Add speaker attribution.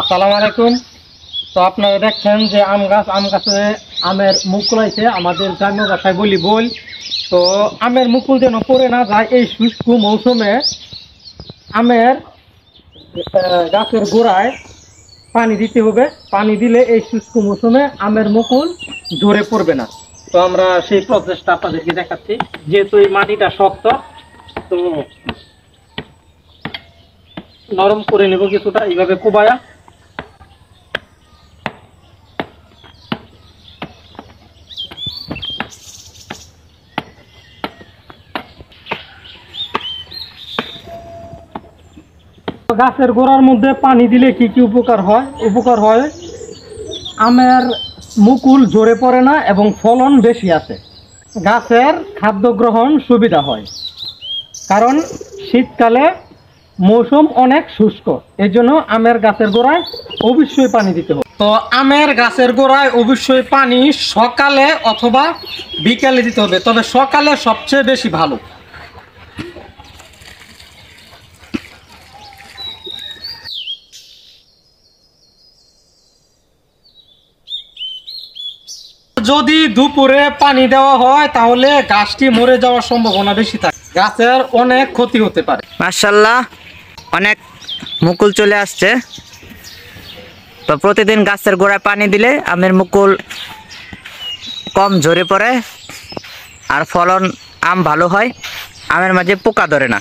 Speaker 1: আসসালামু আলাইকুম। তো আপনারা দেখছেন যে আম গাছে আমের মুকুল আছে, আমাদের গ্রাম্য ভাষায় বলি বল। তো আমের মুকুল যেন পড়ে না যায় এই শুষ্ক মৌসুমে আমের গাছের গোড়ায় পানি দিতে হবে। পানি দিলে এই শুষ্ক মৌসুমে আমের মুকুল ঝরে পড়বে না। তো আমরা সেই প্রচেষ্টা আপনাদেরকে দেখাচ্ছি। যেহেতু এই মাটিটা শক্ত, তো নরম করে নেব কিছুটা, এইভাবে কোবায়া। গাছের গোড়ার মধ্যে পানি দিলে কি কি উপকার হয়? আমের মুকুল ঝরে পড়ে না এবং ফলন বেশি আসে। গাছের খাদ্য গ্রহণ সুবিধা হয়, কারণ শীতকালে মৌসুম অনেক শুষ্ক। এই জন্য আমের গাছের গোড়ায় অবশ্যই পানি দিতে হবে। তো আমের গাছের গোড়ায় অবশ্যই পানি সকালে অথবা বিকালে দিতে হবে, তবে সকালে সবচেয়ে বেশি ভালো। যদি দুপুরে পানি দেওয়া হয় তাহলে গাছটি মরে যাওয়ার সম্ভাবনা বেশি থাকে, গাছের অনেক ক্ষতি হতে পারে।
Speaker 2: মাশাআল্লাহ, অনেক মুকুল চলে আসছে। তো প্রতিদিন গাছের গোড়ায় পানি দিলে আমের মুকুল কম ঝরে পড়ে আর ফলন আম ভালো হয়, আমের মাঝে পোকা ধরে না।